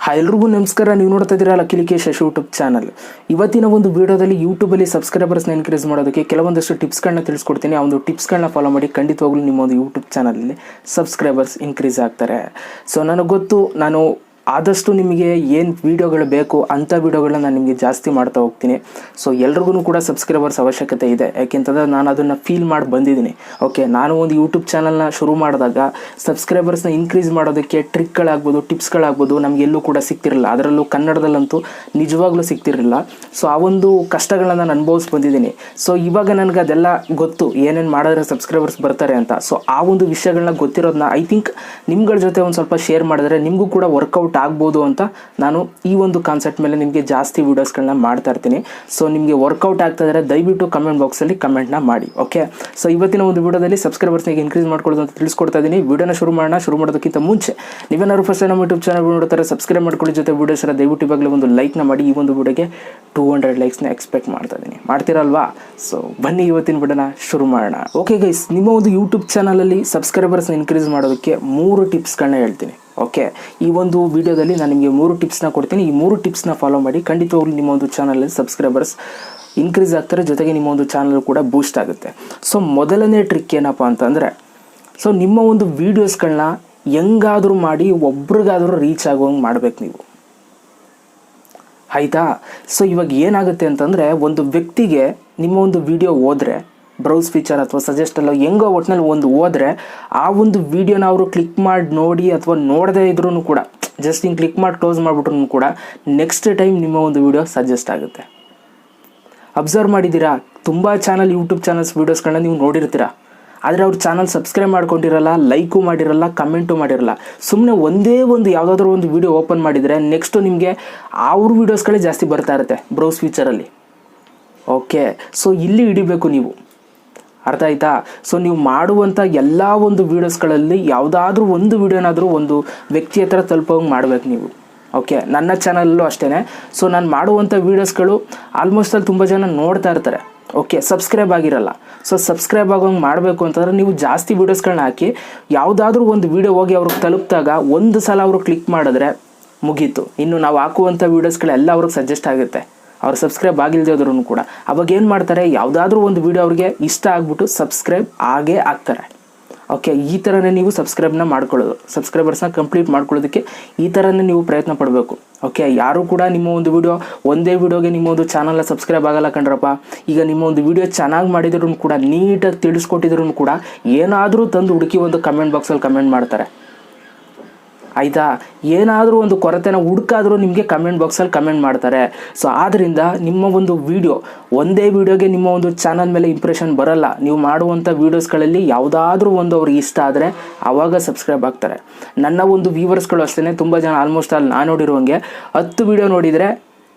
Hi ಎಲ್ರಿಗೂ ನಮಸ್ಕಾರ. ನೀವು ನೋಡ್ತಾ ಇದ್ದೀರಾ ಲಕ್ಕೇಶ್ ಯಶ್ ಯೂಟ್ಯೂಬ್ ಚಾನಲ್. ಇವತ್ತಿನ ಒಂದು ವಿಡಿಯೋದಲ್ಲಿ ಯೂಟ್ಯೂಬಲ್ಲಿ ಸಬ್ಸ್ಕ್ರೈಬರ್ಸ್ನ ಇನ್ಕ್ರೀಸ್ ಮಾಡೋದಕ್ಕೆ ಕೆಲವೊಂದಷ್ಟು ಟಿಪ್ಸ್ಗಳನ್ನ ತಿಳಿಸ್ಕೊಡ್ತೀನಿ. ಆ ಒಂದು ಟಿಪ್ಸ್ಗಳನ್ನ ಫಾಲೋ ಮಾಡಿ ಖಂಡಿತವಾಗ್ಲೂ ನಿಮ್ಮ ಒಂದು ಯೂಟ್ಯೂಬ್ ಚಾನಲಲ್ಲಿ ಸಬ್ಸ್ಕ್ರೈಬರ್ಸ್ ಇನ್ಕ್ರೀಸ್ ಆಗ್ತಾರೆ. ಸೊ ನನಗೆ ಗೊತ್ತು, ನಾನು ಆದಷ್ಟು ನಿಮಗೆ ಏನು ವೀಡಿಯೋಗಳು ಬೇಕು ಅಂಥ ವೀಡಿಯೋಗಳನ್ನ ನಾನು ನಿಮಗೆ ಜಾಸ್ತಿ ಮಾಡ್ತಾ ಹೋಗ್ತೀನಿ. ಸೊ ಎಲ್ರಿಗೂ ಕೂಡ ಸಬ್ಸ್ಕ್ರೈಬರ್ಸ್ ಅವಶ್ಯಕತೆ ಇದೆ, ಯಾಕೆಂತಂದರೆ ನಾನು ಅದನ್ನು ಫೀಲ್ ಮಾಡಿ ಬಂದಿದ್ದೀನಿ. ಓಕೆ, ನಾನು ಒಂದು ಯೂಟ್ಯೂಬ್ ಚಾನಲ್ನ ಶುರು ಮಾಡಿದಾಗ ಸಬ್ಸ್ಕ್ರೈಬರ್ಸ್ನ ಇನ್ಕ್ರೀಸ್ ಮಾಡೋದಕ್ಕೆ ಟ್ರಿಕ್ಗಳಾಗ್ಬೋದು, ಟಿಪ್ಸ್ಗಳಾಗ್ಬೋದು ನಮಗೆಲ್ಲೂ ಕೂಡ ಸಿಗ್ತಿರಲಿಲ್ಲ. ಅದರಲ್ಲೂ ಕನ್ನಡದಲ್ಲಂತೂ ನಿಜವಾಗ್ಲೂ ಸಿಗ್ತಿರಲಿಲ್ಲ. ಸೊ ಆ ಒಂದು ಕಷ್ಟಗಳನ್ನ ನಾನು ಅನುಭವಿಸಿ ಬಂದಿದ್ದೀನಿ. ಸೊ ಇವಾಗ ನನಗೆ ಅದೆಲ್ಲ ಗೊತ್ತು, ಏನೇನು ಮಾಡಿದ್ರೆ ಸಬ್ಸ್ಕ್ರೈಬರ್ಸ್ ಬರ್ತಾರೆ ಅಂತ. ಸೊ ಆ ಒಂದು ವಿಷಯಗಳನ್ನ ಗೊತ್ತಿರೋದನ್ನ ಐ ಥಿಂಕ್ ನಿಮ್ಗಳ ಜೊತೆ ಒಂದು ಸ್ವಲ್ಪ ಶೇರ್ ಮಾಡಿದ್ರೆ ನಿಮಗೂ ಕೂಡ ವರ್ಕೌಟ್ ಆಗ್ಬೋದು ಅಂತ ನಾನು ಈ ಒಂದು ಕಾನ್ಸೆಪ್ಟ್ ಮೇಲೆ ನಿಮಗೆ ಜಾಸ್ತಿ ವೀಡಿಯೋಸ್ಗಳನ್ನ ಮಾಡ್ತಾ ಇರ್ತೀನಿ. ಸೊ ನಿಮಗೆ ವರ್ಕೌಟ್ ಆಗ್ತಾ ಇದ್ದರೆ ದಯವಿಟ್ಟು ಕಮೆಂಟ್ ಬಾಕ್ಸಲ್ಲಿ ಕಮೆಂಟ್ನ ಮಾಡಿ. ಓಕೆ, ಸೊ ಇವತ್ತಿನ ಒಂದು ವಿಡಿಯೋದಲ್ಲಿ ಸಬ್ಸ್ಕ್ರೈಬರ್ಸ್ನ ಇನ್ಕ್ರೀಸ್ ಮಾಡ್ಕೊಳ್ಳೋದು ಅಂತ ತಿಳಿಸ್ಕೊಡ್ತಾ ಇದ್ದೀನಿ. ವಿಡಿಯೋನ ಶುರು ಮಾಡೋದಕ್ಕಿಂತ ಮುಂಚೆ ನೀವೇನಾದ್ರು ಫಸ್ಟ್ ನಮ್ಮ ಯೂಟ್ಯೂಬ್ ಚಾನಲ್ ನೋಡ್ತಾರೆ ಸಬ್ಸ್ಕ್ರೈಬ್ ಮಾಡ್ಕೊಳ್ಳಿ, ಜೊತೆ ವೀಡಿಯೋಸ್ ಎಲ್ಲ ದಯವಿಟ್ಟು ಇವಾಗಲೇ ಒಂದು ಲೈಕ್ನ ಮಾಡಿ. ಈ ಒಂದು ವಿಡಿಯೋಗೆ 200 ಲೈಕ್ಸ್ನ ಎಕ್ಸ್ಪೆಕ್ಟ್ ಮಾಡ್ತಾ ಇದ್ದೀನಿ. ಮಾಡ್ತೀರಲ್ವಾ? ಸೊ ಬನ್ನಿ ಇವತ್ತಿನ ವಿಡಿಯೋನ ಶುರು ಮಾಡೋಣ. ಓಕೆ ಗೈಸ್, ನಿಮ್ಮ ಒಂದು ಯೂಟ್ಯೂಬ್ ಚಾನಲಲ್ಲಿ ಸಬ್ಸ್ಕ್ರೈಬರ್ಸ್ನ ಇನ್ಕ್ರೀಸ್ ಮಾಡೋದಕ್ಕೆ 3 ಟಿಪ್ಸ್ಗಳನ್ನ ಹೇಳ್ತೀನಿ. ಓಕೆ, ಈ ಒಂದು ವಿಡಿಯೋದಲ್ಲಿ ನಾನು ನಿಮಗೆ 3 ಟಿಪ್ಸ್ನ ಕೊಡ್ತೀನಿ. ಈ 3 ಟಿಪ್ಸ್ನ ಫಾಲೋ ಮಾಡಿ ಖಂಡಿತವಾಗ್ಲೂ ನಿಮ್ಮ ಒಂದು ಚಾನಲಲ್ಲಿ ಸಬ್ಸ್ಕ್ರೈಬರ್ಸ್ ಇನ್ಕ್ರೀಸ್ ಆಗ್ತಾರೆ, ಜೊತೆಗೆ ನಿಮ್ಮ ಒಂದು ಚಾನಲ್ ಕೂಡ ಬೂಸ್ಟ್ ಆಗುತ್ತೆ. ಸೊ ಮೊದಲನೇ ಟ್ರಿಕ್ ಏನಪ್ಪ ಅಂತಂದರೆ, ಸೊ ನಿಮ್ಮ ಒಂದು ವೀಡಿಯೋಸ್ಗಳನ್ನ ಹೆಂಗಾದರೂ ಮಾಡಿ ಒಬ್ರಿಗಾದರೂ ರೀಚ್ ಆಗುವಂಗೆ ಮಾಡಬೇಕು ನೀವು, ಆಯಿತಾ? ಸೊ ಇವಾಗ ಏನಾಗುತ್ತೆ ಅಂತಂದರೆ, ಒಂದು ವ್ಯಕ್ತಿಗೆ ನಿಮ್ಮ ಒಂದು ವಿಡಿಯೋ ಹೋದರೆ ಬ್ರೌಸ್ ಫೀಚರ್ ಅಥವಾ ಸಜೆಸ್ಟಲ್ಲ ಹೆಂಗೋ ಒಟ್ಟಿನಲ್ಲಿ ಒಂದು ಹೋದರೆ ಆ ಒಂದು ವಿಡಿಯೋನ ಅವರು ಕ್ಲಿಕ್ ಮಾಡಿ ನೋಡಿ ಅಥವಾ ನೋಡದೇ ಇದ್ರೂ ಕೂಡ ಜಸ್ಟ್ ಹಿಂಗೆ ಕ್ಲಿಕ್ ಮಾಡಿ ಕ್ಲೋಸ್ ಮಾಡಿಬಿಟ್ರು ಕೂಡ ನೆಕ್ಸ್ಟ್ ಟೈಮ್ ನಿಮ್ಮ ಒಂದು ವಿಡಿಯೋ ಸಜೆಸ್ಟ್ ಆಗುತ್ತೆ. ಅಬ್ಸರ್ವ್ ಮಾಡಿದ್ದೀರಾ? ತುಂಬ ಯೂಟ್ಯೂಬ್ ಚಾನಲ್ಸ್ ವೀಡಿಯೋಸ್ಗಳನ್ನ ನೀವು ನೋಡಿರ್ತೀರ, ಆದರೆ ಅವ್ರ ಚಾನಲ್ ಸಬ್ಸ್ಕ್ರೈಬ್ ಮಾಡ್ಕೊಂಡಿರಲ್ಲ, ಲೈಕು ಮಾಡಿರಲ್ಲ, ಕಮೆಂಟು ಮಾಡಿರಲ್ಲ. ಸುಮ್ಮನೆ ಒಂದೇ ಒಂದು ಯಾವುದಾದ್ರೂ ಒಂದು ವಿಡಿಯೋ ಓಪನ್ ಮಾಡಿದರೆ ನೆಕ್ಸ್ಟು ನಿಮಗೆ ಅವ್ರ ವೀಡಿಯೋಸ್ಗಳೇ ಜಾಸ್ತಿ ಬರ್ತಾ ಇರುತ್ತೆ ಬ್ರೌಸ್ ಫೀಚರಲ್ಲಿ. ಓಕೆ, ಸೊ ಇಲ್ಲಿ ಹಿಡಿಬೇಕು ನೀವು, ಅರ್ಥ ಆಯ್ತಾ? ಸೊ ನೀವು ಮಾಡುವಂಥ ಎಲ್ಲ ಒಂದು ವೀಡಿಯೋಸ್ಗಳಲ್ಲಿ ಯಾವುದಾದ್ರೂ ಒಂದು ವೀಡಿಯೋನಾದರೂ ಒಂದು ವ್ಯಕ್ತಿ ಹತ್ರ ತಲುಪೋಂಗೆ ಮಾಡಬೇಕು ನೀವು. ಓಕೆ, ನನ್ನ ಚಾನಲಲ್ಲೂ ಅಷ್ಟೇ. ಸೊ ನಾನು ಮಾಡುವಂಥ ವೀಡಿಯೋಸ್ಗಳು ಆಲ್ಮೋಸ್ಟ್ ಅಲ್ಲಿ ತುಂಬ ಜನ ನೋಡ್ತಾ ಇರ್ತಾರೆ. ಓಕೆ, ಸಬ್ಸ್ಕ್ರೈಬ್ ಆಗಿರಲ್ಲ. ಸೊ ಸಬ್ಸ್ಕ್ರೈಬ್ ಆಗೋಂಗೆ ಮಾಡಬೇಕು ಅಂತಂದರೆ ನೀವು ಜಾಸ್ತಿ ವೀಡಿಯೋಸ್ಗಳನ್ನ ಹಾಕಿ ಯಾವುದಾದ್ರೂ ಒಂದು ವೀಡಿಯೋ ಹೋಗಿ ಅವ್ರಿಗೆ ತಲುಪಿದಾಗ ಒಂದು ಸಲ ಅವರು ಕ್ಲಿಕ್ ಮಾಡಿದ್ರೆ ಮುಗೀತು. ಇನ್ನು ನಾವು ಹಾಕುವಂಥ ವೀಡಿಯೋಸ್ಗಳೆಲ್ಲ ಅವ್ರಿಗೆ ಸಜೆಸ್ಟ್ ಆಗುತ್ತೆ. ಅವ್ರು ಸಬ್ಸ್ಕ್ರೈಬ್ ಆಗಿಲ್ಲದೆ ಕೂಡ ಅವಾಗ ಏನು ಮಾಡ್ತಾರೆ, ಯಾವುದಾದ್ರೂ ಒಂದು ವೀಡಿಯೋ ಅವ್ರಿಗೆ ಇಷ್ಟ ಆಗಿಬಿಟ್ಟು ಸಬ್ಸ್ಕ್ರೈಬ್ ಆಗೇ ಆಗ್ತಾರೆ. ಓಕೆ, ಈ ಥರನೇ ನೀವು ಸಬ್ಸ್ಕ್ರೈಬ್ನ ಮಾಡ್ಕೊಳ್ಳೋದು, ಸಬ್ಸ್ಕ್ರೈಬರ್ಸ್ನ ಕಂಪ್ಲೀಟ್ ಮಾಡ್ಕೊಳ್ಳೋದಕ್ಕೆ ಈ ಥರನೇ ನೀವು ಪ್ರಯತ್ನ ಪಡಬೇಕು. ಓಕೆ, ಯಾರೂ ಕೂಡ ನಿಮ್ಮ ಒಂದು ವಿಡಿಯೋ ಒಂದೇ ವಿಡಿಯೋಗೆ ನಿಮ್ಮ ಒಂದು ಚಾನಲ್ನ ಸಬ್ಸ್ಕ್ರೈಬ್ ಆಗಲ್ಲ ಕಣ್ರಪ್ಪ. ಈಗ ನಿಮ್ಮ ಒಂದು ವಿಡಿಯೋ ಚೆನ್ನಾಗಿ ಮಾಡಿದ್ರು ಕೂಡ, ನೀಟಾಗಿ ತಿಳಿಸ್ಕೊಟ್ಟಿದ್ರು ಕೂಡ ಏನಾದರೂ ತಂದು ಹುಡುಕಿ ಒಂದು ಕಮೆಂಟ್ ಬಾಕ್ಸಲ್ಲಿ ಕಮೆಂಟ್ ಮಾಡ್ತಾರೆ, ಆಯಿತಾ? ಏನಾದರೂ ಒಂದು ಕೊರತೆನ ಹುಡುಕಾದರೂ ನಿಮಗೆ ಕಮೆಂಟ್ ಬಾಕ್ಸಲ್ಲಿ ಕಮೆಂಟ್ ಮಾಡ್ತಾರೆ. ಸೊ ಆದ್ದರಿಂದ ನಿಮ್ಮ ಒಂದು ವಿಡಿಯೋ ಒಂದೇ ವಿಡಿಯೋಗೆ ನಿಮ್ಮ ಒಂದು ಚಾನಲ್ ಮೇಲೆ ಇಂಪ್ರೆಷನ್ ಬರಲ್ಲ. ನೀವು ಮಾಡುವಂಥ ವೀಡಿಯೋಸ್ಗಳಲ್ಲಿ ಯಾವುದಾದ್ರೂ ಒಂದು ಅವ್ರಿಗೆ ಇಷ್ಟ ಆದರೆ ಆವಾಗ ಸಬ್ಸ್ಕ್ರೈಬ್ ಆಗ್ತಾರೆ. ನನ್ನ ಒಂದು ವ್ಯೂವರ್ಸ್ಗಳು ಅಷ್ಟೇ, ತುಂಬ ಜನ ಆಲ್ಮೋಸ್ಟ್ ಅಲ್ಲಿ ನಾನು ನೋಡಿರುವಂಗೆ 10 ವೀಡಿಯೋ ನೋಡಿದರೆ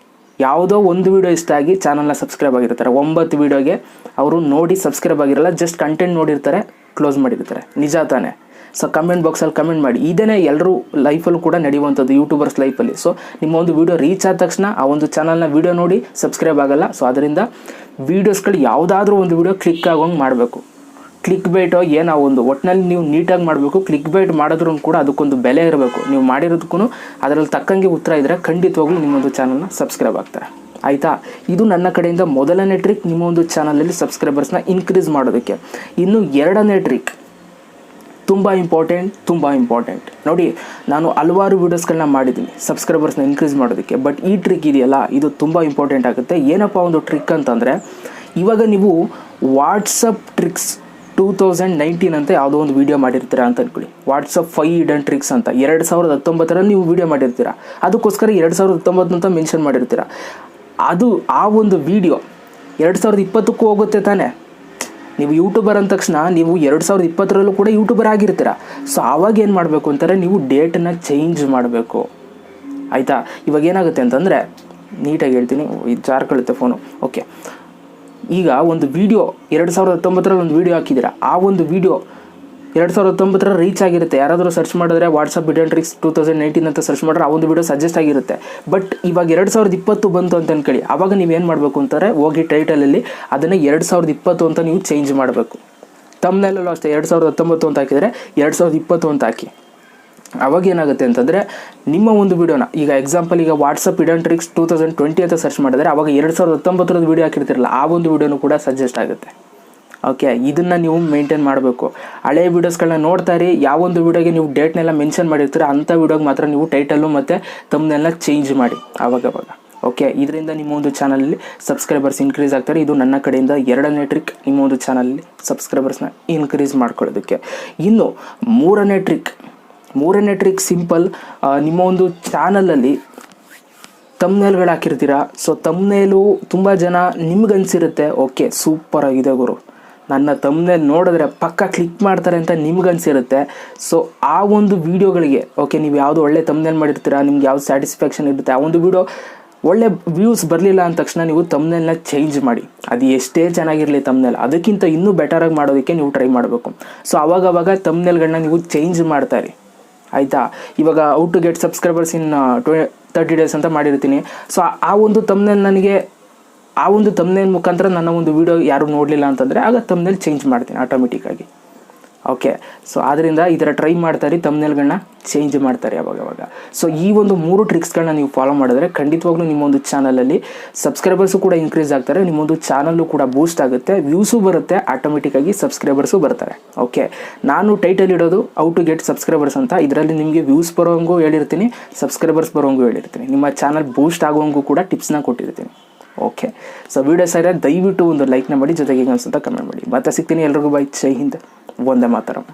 ಯಾವುದೋ ಒಂದು ವೀಡಿಯೋ ಇಷ್ಟ ಆಗಿ ಚಾನಲ್ನ ಸಬ್ಸ್ಕ್ರೈಬ್ ಆಗಿರ್ತಾರೆ. 9 ವೀಡಿಯೋಗೆ ಅವರು ನೋಡಿ ಸಬ್ಸ್ಕ್ರೈಬ್ ಆಗಿರಲ್ಲ, ಜಸ್ಟ್ ಕಂಟೆಂಟ್ ನೋಡಿರ್ತಾರೆ, ಕ್ಲೋಸ್ ಮಾಡಿರ್ತಾರೆ. ನಿಜ ತಾನೇ? ಸೊ ಕಮೆಂಟ್ ಬಾಕ್ಸಲ್ಲಿ ಕಮೆಂಟ್ ಮಾಡಿ. ಇದೇ ಎಲ್ಲರೂ ಲೈಫಲ್ಲೂ ಕೂಡ ನಡೆಯುವಂಥದ್ದು, ಯೂಟ್ಯೂಬರ್ಸ್ ಲೈಫಲ್ಲಿ. ಸೊ ನಿಮ್ಮ ಒಂದು ವಿಡಿಯೋ ರೀಚ್ ಆದ ತಕ್ಷಣ ಆ ಒಂದು ಚಾನಲ್ನ ವಿಡಿಯೋ ನೋಡಿ ಸಬ್ಸ್ಕ್ರೈಬ್ ಆಗಲ್ಲ. ಸೊ ಅದರಿಂದ ವೀಡಿಯೋಸ್ಗಳು ಯಾವುದಾದ್ರೂ ಒಂದು ವಿಡಿಯೋ ಕ್ಲಿಕ್ ಆಗೋಂಗೆ ಮಾಡಬೇಕು. ಕ್ಲಿಕ್ ಬೈಟೋ ಏನೋ ಒಂದು ಒಟ್ಟಿನಲ್ಲಿ ನೀವು ನೀಟಾಗಿ ಮಾಡಬೇಕು. ಕ್ಲಿಕ್ ಬೈಟ್ ಮಾಡಿದ್ರೂ ಕೂಡ ಅದಕ್ಕೊಂದು ಬೆಲೆ ಇರಬೇಕು. ನೀವು ಮಾಡಿರೋದಕ್ಕೂ ಅದರಲ್ಲಿ ತಕ್ಕಂಗೆ ಉತ್ತರ ಇದ್ದರೆ ಖಂಡಿತವಾಗ್ಲೂ ನಿಮ್ಮೊಂದು ಚಾನಲ್ನ ಸಬ್ಸ್ಕ್ರೈಬ್ ಆಗ್ತಾರೆ, ಆಯಿತಾ? ಇದು ನನ್ನ ಕಡೆಯಿಂದ ಮೊದಲನೇ ಟ್ರಿಕ್, ನಿಮ್ಮ ಒಂದು ಚಾನಲಲ್ಲಿ ಸಬ್ಸ್ಕ್ರೈಬರ್ಸ್ನ ಇನ್ಕ್ರೀಸ್ ಮಾಡೋದಕ್ಕೆ. ಇನ್ನು ಎರಡನೇ ಟ್ರಿಕ್ ತುಂಬ ಇಂಪಾರ್ಟೆಂಟ್ ನೋಡಿ. ನಾನು ಹಲವಾರು ವೀಡಿಯೋಸ್ಗಳನ್ನ ಮಾಡಿದ್ದೀನಿ ಸಬ್ಸ್ಕ್ರೈಬರ್ಸ್ನ ಇನ್ಕ್ರೀಸ್ ಮಾಡೋದಕ್ಕೆ, ಬಟ್ ಈ ಟ್ರಿಕ್ ಇದೆಯಲ್ಲ, ಇದು ತುಂಬ ಇಂಪಾರ್ಟೆಂಟ್ ಆಗುತ್ತೆ. ಏನಪ್ಪ ಒಂದು ಟ್ರಿಕ್ ಅಂತಂದರೆ, ಇವಾಗ ನೀವು ವಾಟ್ಸಪ್ ಟ್ರಿಕ್ಸ್ 2019 ಅಂತ ಯಾವುದೋ ಒಂದು ವೀಡಿಯೋ ಮಾಡಿರ್ತೀರಾ ಅಂತ ಅಂದ್ಕೊಳ್ಳಿ. ವಾಟ್ಸಪ್ 5 ಹಿಡನ್ ಟ್ರಿಕ್ಸ್ ಅಂತ 2019ರಲ್ಲಿ ನೀವು ವೀಡಿಯೋ ಮಾಡಿರ್ತೀರ. ಅದಕ್ಕೋಸ್ಕರ 2019 ಅಂತ ಮೆನ್ಷನ್ ಮಾಡಿರ್ತೀರ. ಅದು ಆ ಒಂದು ವೀಡಿಯೋ 2020ಕ್ಕೂ ಹೋಗುತ್ತೆ ತಾನೇ. ನೀವು ಯೂಟ್ಯೂಬರ್ ಅಂದ ತಕ್ಷಣ ನೀವು 2020ರಲ್ಲೂ ಕೂಡ ಯೂಟ್ಯೂಬರ್ ಆಗಿರ್ತೀರ. ಸೊ ಆವಾಗ ಏನು ಮಾಡಬೇಕು ಅಂತಾರೆ, ನೀವು ಡೇಟನ್ನು ಚೇಂಜ್ ಮಾಡಬೇಕು, ಆಯಿತಾ? ಇವಾಗ ಏನಾಗುತ್ತೆ ಅಂತಂದರೆ, ನೀಟಾಗಿ ಹೇಳ್ತೀನಿ, ಇದು ಜಾರ್ಕೊಳ್ಳುತ್ತೆ ಫೋನು. ಓಕೆ, ಈಗ ಒಂದು ವೀಡಿಯೋ 2019ರಲ್ಲಿ ಒಂದು ವೀಡಿಯೋ ಹಾಕಿದ್ದೀರಾ. ಆ ಒಂದು ವೀಡಿಯೋ 2019 ರೀಚ್ ಆಗಿರುತ್ತೆ. ಯಾರಾದರೂ ಸರ್ಚ್ ಮಾಡಿದ್ರೆ ವಾಟ್ಸಪ್ ಹಿಡನ್ ಟ್ರಿಕ್ಸ್ 2019 ಅಂತ ಸರ್ಚ್ ಮಾಡಿದ್ರೆ ಆ ಒಂದು ವೀಡಿಯೋ ಸಜೆಸ್ಟ್ ಆಗಿರುತ್ತೆ. ಬಟ್ ಇವಾಗ 2020 ಬಂತು ಅಂತ ಅಂದ್ಕೊಳ್ಳಿ, ಆವಾಗ ನೀವೇನು ಮಾಡಬೇಕು ಅಂತಾರೆ, ಹೋಗಿ ಟೈಟಲಲ್ಲಿ ಅದನ್ನು 2020 ಅಂತ ನೀವು ಚೇಂಜ್ ಮಾಡಬೇಕು. ತಮ್ನಲ್ಲೂ ಅಷ್ಟೇ 2019 ಅಂತ ಹಾಕಿದರೆ 2020 ಅಂತ ಹಾಕಿ. ಅವಾಗ ಏನಾಗುತ್ತೆ ಅಂತಂದರೆ ನಿಮ್ಮ ಒಂದು ವೀಡಿಯೋನ ಈಗ ಎಕ್ಸಾಂಪಲ್ ಈಗ ವಾಟ್ಸಪ್ ಹಿಡನ್ ಟ್ರಿಕ್ಸ್ 2020 ಅಂತ ಸರ್ಚ್ ಮಾಡಿದ್ರೆ ಅವಾಗ 2019 ವೀಡಿಯೋ ಹಾಕಿರ್ತಿರಲ್ಲ ಆ ಒಂದು ವೀಡಿಯೋನು ಕೂಡ ಸಜೆಸ್ಟ್ ಆಗುತ್ತೆ. ಓಕೆ, ಇದನ್ನು ನೀವು ಮೇಂಟೈನ್ ಮಾಡಬೇಕು. ಹಳೆ ವೀಡಿಯೋಸ್ಗಳನ್ನ ನೋಡ್ತಾ ಇರಿ, ಯಾವೊಂದು ವೀಡಿಯೋಗೆ ನೀವು ಡೇಟ್ನೆಲ್ಲ ಮೆನ್ಷನ್ ಮಾಡಿರ್ತೀರ ಅಂಥ ವೀಡಿಯೋಗೆ ಮಾತ್ರ ನೀವು ಟೈಟಲ್ಲು ಮತ್ತು ತಮ್ಮನ್ನೆಲ್ಲ ಚೇಂಜ್ ಮಾಡಿ ಆವಾಗವಾಗ. ಓಕೆ, ಇದರಿಂದ ನಿಮ್ಮ ಒಂದು ಚಾನಲಲ್ಲಿ ಸಬ್ಸ್ಕ್ರೈಬರ್ಸ್ ಇನ್ಕ್ರೀಸ್ ಆಗ್ತಾರೆ. ಇದು ನನ್ನ ಕಡೆಯಿಂದ 2ನೇ ಟ್ರಿಕ್, ನಿಮ್ಮ ಒಂದು ಚಾನಲಲ್ಲಿ ಸಬ್ಸ್ಕ್ರೈಬರ್ಸ್ನ ಇನ್ಕ್ರೀಸ್ ಮಾಡ್ಕೊಳ್ಳೋದಕ್ಕೆ. ಇನ್ನು ಮೂರನೇ ಟ್ರಿಕ್ ಸಿಂಪಲ್. ನಿಮ್ಮ ಒಂದು ಚಾನಲಲ್ಲಿ ತಮ್ನೇಲ್ಗಳು ಹಾಕಿರ್ತೀರ. ಸೊ ತಮ್ನೇಲು ತುಂಬ ಜನ ನಿಮ್ಗನ್ಸಿರುತ್ತೆ, ಓಕೆ ಸೂಪರ್ ಆಗಿದೆ ಗುರು, ನನ್ನ ತಮ್ನೇಲ್ ನೋಡಿದ್ರೆ ಪಕ್ಕ ಕ್ಲಿಕ್ ಮಾಡ್ತಾರೆ ಅಂತ ನಿಮ್ಗನ್ಸಿರುತ್ತೆ. ಸೊ ಆ ಒಂದು ವೀಡಿಯೋಗಳಿಗೆ ಓಕೆ, ನೀವು ಯಾವುದು ಒಳ್ಳೆ ತಮ್ನೇಲ್ ಮಾಡಿರ್ತೀರ, ನಿಮ್ಗೆ ಯಾವ್ದು ಸ್ಯಾಟಿಸ್ಫ್ಯಾಕ್ಷನ್ ಇರುತ್ತೆ, ಆ ಒಂದು ವೀಡಿಯೋ ಒಳ್ಳೆ ವ್ಯೂಸ್ ಬರಲಿಲ್ಲ ಅಂದ ತಕ್ಷಣ ನೀವು ತಮ್ನೇಲ್ನ ಚೇಂಜ್ ಮಾಡಿ. ಅದು ಎಷ್ಟೇ ಚೆನ್ನಾಗಿರಲಿ ತಮ್ನೇಲ್, ಅದಕ್ಕಿಂತ ಇನ್ನೂ ಬೆಟರಾಗಿ ಮಾಡೋದಕ್ಕೆ ನೀವು ಟ್ರೈ ಮಾಡಬೇಕು. ಸೊ ಅವಾಗವಾಗ ತಮ್ನೇಲ್ಗಳನ್ನ ನೀವು ಚೇಂಜ್ ಮಾಡ್ತಾರೆ, ಆಯಿತಾ. ಇವಾಗ how to get subscribers in 30 days ಅಂತ ಮಾಡಿರ್ತೀನಿ. ಸೊ ಆ ಒಂದು ತಮ್ನೇಲ್ ಮುಖಾಂತರ ನನ್ನ ಒಂದು ವೀಡಿಯೋ ಯಾರು ನೋಡಲಿಲ್ಲ ಅಂತಂದರೆ ಆಗ ತಮ್ನೇಲ್ ಚೇಂಜ್ ಮಾಡ್ತೀನಿ ಆಟೋಮೆಟಿಕ್ಕಾಗಿ. ಓಕೆ, ಸೊ ಆದ್ದರಿಂದ ಈ ಥರ ಟ್ರೈ ಮಾಡ್ತಾರೆ, ತಮ್ನೇಲ್ಗಳನ್ನ ಚೇಂಜ್ ಮಾಡ್ತಾರೆ ಅವಾಗವಾಗ. ಸೊ ಈ ಒಂದು 3 ಟ್ರಿಕ್ಸ್ಗಳನ್ನ ನೀವು ಫಾಲೋ ಮಾಡಿದ್ರೆ ಖಂಡಿತವಾಗ್ಲೂ ನಿಮ್ಮೊಂದು ಚಾನಲಲ್ಲಿ ಸಬ್ಸ್ಕ್ರೈಬರ್ಸು ಕೂಡ ಇನ್ಕ್ರೀಸ್ ಆಗ್ತಾರೆ, ನಿಮ್ಮೊಂದು ಚಾನಲ್ಲು ಕೂಡ ಬೂಸ್ಟ್ ಆಗುತ್ತೆ, ವ್ಯೂಸು ಬರುತ್ತೆ, ಆಟೋಮೆಟಿಕ್ಕಾಗಿ ಸಬ್ಸ್ಕ್ರೈಬರ್ಸು ಬರ್ತಾರೆ. ಓಕೆ, ನಾನು ಟೈಟಲ್ ಇಡೋದು ಹೌ ಟು ಗೆಟ್ ಸಬ್ಸ್ಕ್ರೈಬರ್ಸ್ ಅಂತ. ಇದರಲ್ಲಿ ನಿಮಗೆ ವ್ಯೂಸ್ ಬರೋಂಗೂ ಹೇಳಿರ್ತೀನಿ, ಸಬ್ಸ್ಕ್ರೈಬರ್ಸ್ ಬರೋಂಗೂ ಹೇಳಿರ್ತೀನಿ, ನಿಮ್ಮ ಚಾನಲ್ ಬೂಸ್ಟ್ ಆಗೋಂಗೂ ಕೂಡ ಟಿಪ್ಸ್ನ ಕೊಟ್ಟಿರ್ತೀನಿ. ಓಕೆ, ಸೊ ವಿಡಿಯೋ ಸರಿ ದಯವಿಟ್ಟು ಒಂದು ಲೈಕ್ನ ಮಾಡಿ, ಜೊತೆಗೆ ಅನ್ಸುತ್ತಾ ಕಮೆಂಟ್ ಮಾಡಿ. ಮತ್ತೆ ಸಿಗ್ತೀನಿ, ಎಲ್ರಿಗೂ ಬೈ, ಜೈ ಹಿಂದ್, ವಂದೇ ಮಾತರಂ.